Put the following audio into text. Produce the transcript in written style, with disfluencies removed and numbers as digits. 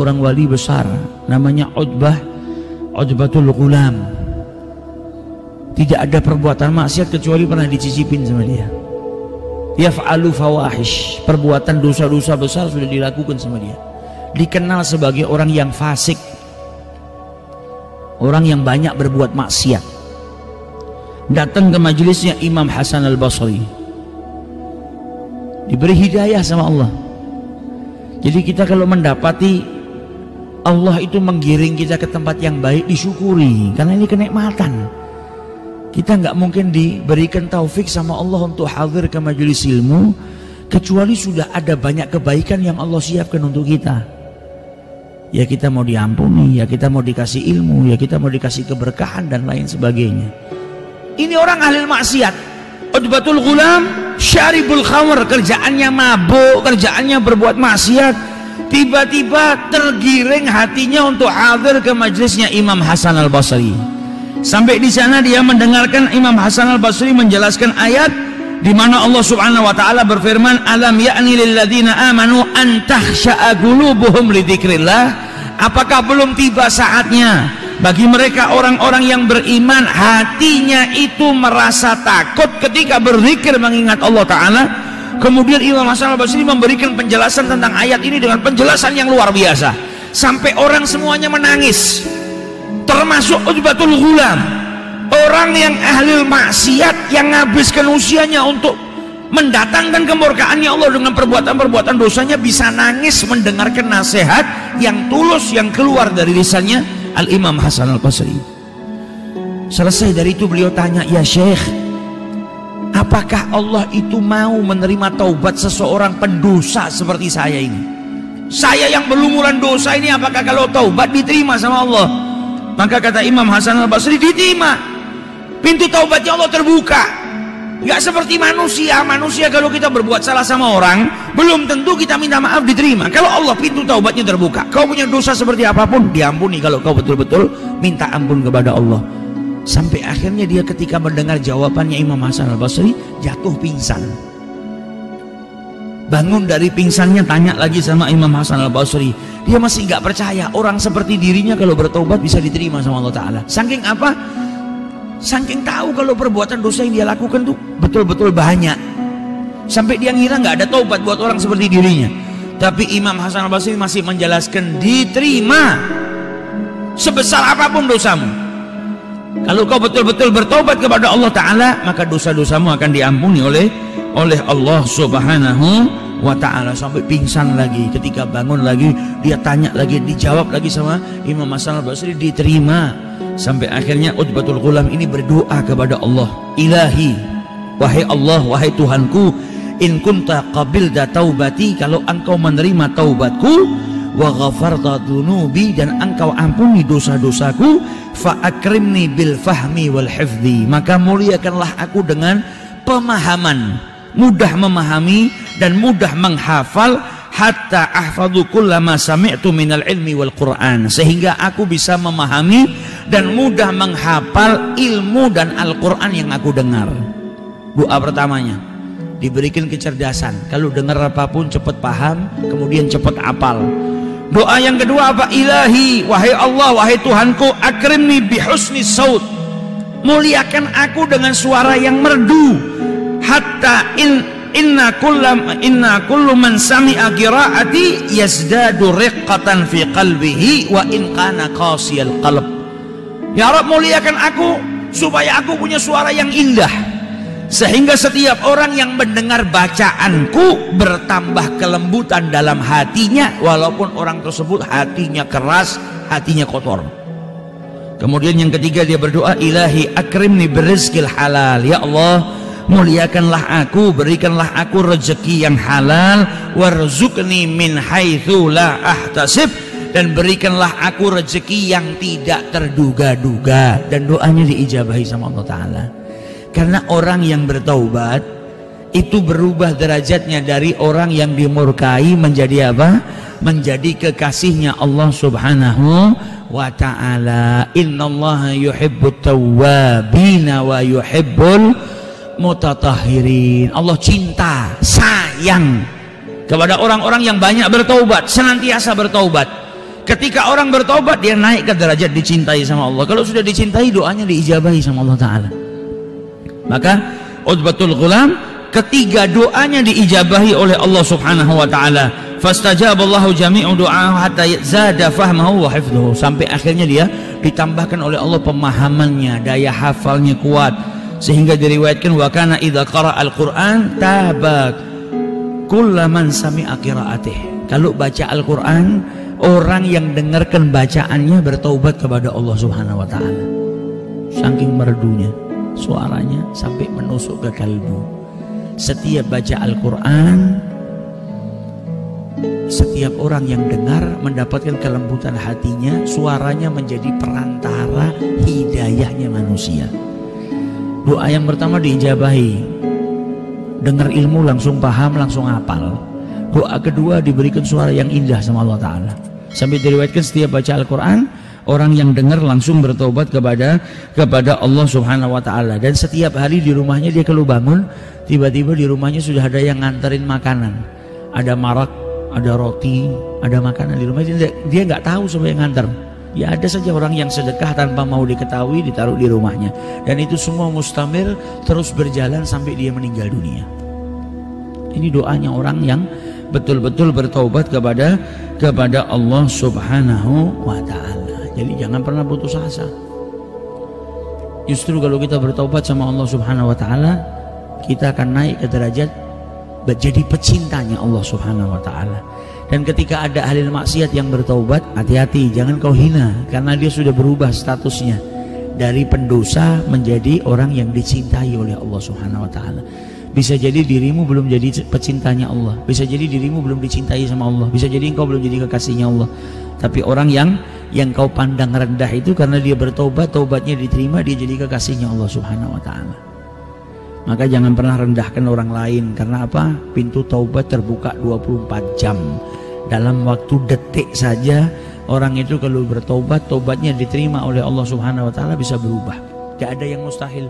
seorang wali besar namanya Utbatul Ghulam. Tidak ada perbuatan maksiat kecuali pernah dicicipin sama dia. Yaf'alu fawahish, perbuatan dosa-dosa besar sudah dilakukan sama dia. Dikenal sebagai orang yang fasik, orang yang banyak berbuat maksiat. Datang ke majelisnya Imam Hasan al-Basri, diberi hidayah sama Allah. Jadi kita kalau mendapati Allah itu menggiring kita ke tempat yang baik, disyukuri, karena ini kenikmatan. Kita nggak mungkin diberikan taufik sama Allah untuk hadir ke majelis ilmu kecuali sudah ada banyak kebaikan yang Allah siapkan untuk kita. Ya kita mau diampuni, ya kita mau dikasih ilmu, ya kita mau dikasih keberkahan dan lain sebagainya. Ini orang ahli maksiat. Utbatul Ghulam syaribul khamr, kerjaannya mabuk, kerjaannya berbuat maksiat. Tiba-tiba tergiring hatinya untuk hadir ke majelisnya Imam Hasan al-Basri. Sampai di sana dia mendengarkan Imam Hasan al-Basri menjelaskan ayat di mana Allah Subhanahu wa taala berfirman, "Alam ya'ni lil ladzina amanu an takhsha'a qulubuhum li dzikrillah?" Apakah belum tiba saatnya bagi mereka orang-orang yang beriman hatinya itu merasa takut ketika berzikir mengingat Allah taala? Kemudian Imam Hasan al-Basri memberikan penjelasan tentang ayat ini dengan penjelasan yang luar biasa sampai orang semuanya menangis, termasuk Utbatul Ghulam, orang yang ahli maksiat yang menghabiskan usianya untuk mendatangkan kemurkaannya Allah dengan perbuatan-perbuatan dosanya, bisa nangis mendengarkan nasihat yang tulus yang keluar dari lisannya Al-Imam Hasan al-Basri. Selesai dari itu beliau tanya, "Ya Syekh, apakah Allah itu mau menerima taubat seseorang pendosa seperti saya ini? Saya yang berlumuran dosa ini, apakah kalau taubat diterima sama Allah?" Maka kata Imam Hasan al-Basri, diterima. Pintu taubatnya Allah terbuka. Gak seperti manusia. Manusia kalau kita berbuat salah sama orang, belum tentu kita minta maaf diterima. Kalau Allah pintu taubatnya terbuka. Kau punya dosa seperti apapun diampuni kalau kau betul-betul minta ampun kepada Allah. Sampai akhirnya dia ketika mendengar jawabannya Imam Hasan al-Basri jatuh pingsan. Bangun dari pingsannya, tanya lagi sama Imam Hasan al-Basri. Dia masih nggak percaya orang seperti dirinya kalau bertobat bisa diterima sama Allah Ta'ala. Saking apa? Saking tahu kalau perbuatan dosa yang dia lakukan tuh betul-betul banyak. Sampai dia ngira nggak ada taubat buat orang seperti dirinya. Tapi Imam Hasan al-Basri masih menjelaskan, diterima sebesar apapun dosamu. Kalau kau betul-betul bertobat kepada Allah Ta'ala, maka dosa-dosamu akan diampuni oleh Allah Subhanahu wa ta'ala. Sampai pingsan lagi. Ketika bangun lagi dia tanya lagi, dijawab lagi sama Imam Hasan al-Basri, diterima. Sampai akhirnya Utbatul Ghulam ini berdoa kepada Allah, "Ilahi, wahai Allah, wahai Tuhanku, in kunta qabilta taubati, kalau engkau menerima taubatku, wa ghafarta dhunubi, dan engkau ampuni dosa-dosaku, fa akrimni bil fahmi wal hifdhi, maka muliakanlah aku dengan pemahaman, mudah memahami dan mudah menghafal, hatta ahfadhu kullama sami'tu minal ilmi wal Qur'an, sehingga aku bisa memahami dan mudah menghafal ilmu dan Al-Qur'an yang aku dengar." Doa pertamanya diberikan kecerdasan, kalau dengar apapun cepat paham, kemudian cepat hafal. Doa yang kedua apa? "Ilahi, wahai Allah, wahai Tuhanku, akrimni bihusni saut, muliakan aku dengan suara yang merdu, hatta inna kullu man sami'a qiraati yazdadu riqqatan fi qalbihi wa in kana qasiyal qalb." Ya Rabb, muliakan aku supaya aku punya suara yang indah, sehingga setiap orang yang mendengar bacaanku bertambah kelembutan dalam hatinya, walaupun orang tersebut hatinya keras, hatinya kotor. Kemudian yang ketiga dia berdoa, "Ilahi akrimni birizqil halal." Ya Allah, muliakanlah aku, berikanlah aku rezeki yang halal, warzuqni min haitsu la ahtasib, dan berikanlah aku rezeki yang tidak terduga-duga. Dan doanya diijabahi sama Allah Ta'ala. Karena orang yang bertaubat itu berubah derajatnya dari orang yang dimurkai menjadi apa? Menjadi kekasihnya Allah Subhanahu wa ta'ala. Innallaha yuhibbut tawwabina wa yuhibbul mutatahhirin. Allah cinta, sayang kepada orang-orang yang banyak bertaubat, senantiasa bertaubat. Ketika orang bertobat, dia naik ke derajat dicintai sama Allah. Kalau sudah dicintai, doanya diijabahi sama Allah Ta'ala. Maka Utbatul Ghulam, ketiga doanya diijabahi oleh Allah Subhanahu wa Ta'ala. Fastajaballahu jami'u du'ahu hatta zada fahmahu wa hifdhuhu. Sampai akhirnya dia ditambahkan oleh Allah pemahamannya, daya hafalnya kuat, sehingga diriwayatkan wa kana idza qara'al Qur'an tabak kullaman sami'a qira'atih. Kalau baca Al-Qur'an, orang yang dengarkan bacaannya bertaubat kepada Allah Subhanahu wa Ta'ala. Saking merdunya suaranya sampai menusuk ke kalbu. Setiap baca Al-Quran, setiap orang yang dengar mendapatkan kelembutan hatinya, suaranya menjadi perantara hidayahnya manusia. Doa yang pertama diijabahi, dengar ilmu langsung paham, langsung hafal. Doa kedua diberikan suara yang indah sama Allah Ta'ala. Sampai diriwayatkan setiap baca Al-Quran, orang yang dengar langsung bertobat kepada Allah Subhanahu wa Ta'ala. Dan setiap hari di rumahnya dia kalau bangun, tiba-tiba di rumahnya sudah ada yang nganterin makanan. Ada marak, ada roti, ada makanan di rumahnya. Dia nggak tahu siapa yang nganter. Ya ada saja orang yang sedekah tanpa mau diketahui, ditaruh di rumahnya. Dan itu semua mustamir, terus berjalan sampai dia meninggal dunia. Ini doanya orang yang betul-betul bertaubat kepada Allah Subhanahu wa Ta'ala. Jadi jangan pernah putus asa. Justru kalau kita bertaubat sama Allah Subhanahu wa Ta'ala, kita akan naik ke derajat jadi pecintanya Allah Subhanahu wa Ta'ala. Dan ketika ada ahli maksiat yang bertaubat, hati-hati, jangan kau hina, karena dia sudah berubah statusnya dari pendosa menjadi orang yang dicintai oleh Allah Subhanahu wa Ta'ala. Bisa jadi dirimu belum jadi pecintanya Allah, bisa jadi dirimu belum dicintai sama Allah, bisa jadi engkau belum jadi kekasihnya Allah. Tapi orang yang kau pandang rendah itu, karena dia bertobat, taubatnya diterima, dia jadi kekasihnya Allah Subhanahu wa Ta'ala. Maka jangan pernah rendahkan orang lain. Karena apa? Pintu taubat terbuka 24 jam. Dalam waktu detik saja orang itu kalau bertobat, taubatnya diterima oleh Allah Subhanahu wa Ta'ala, bisa berubah. Tidak ada yang mustahil.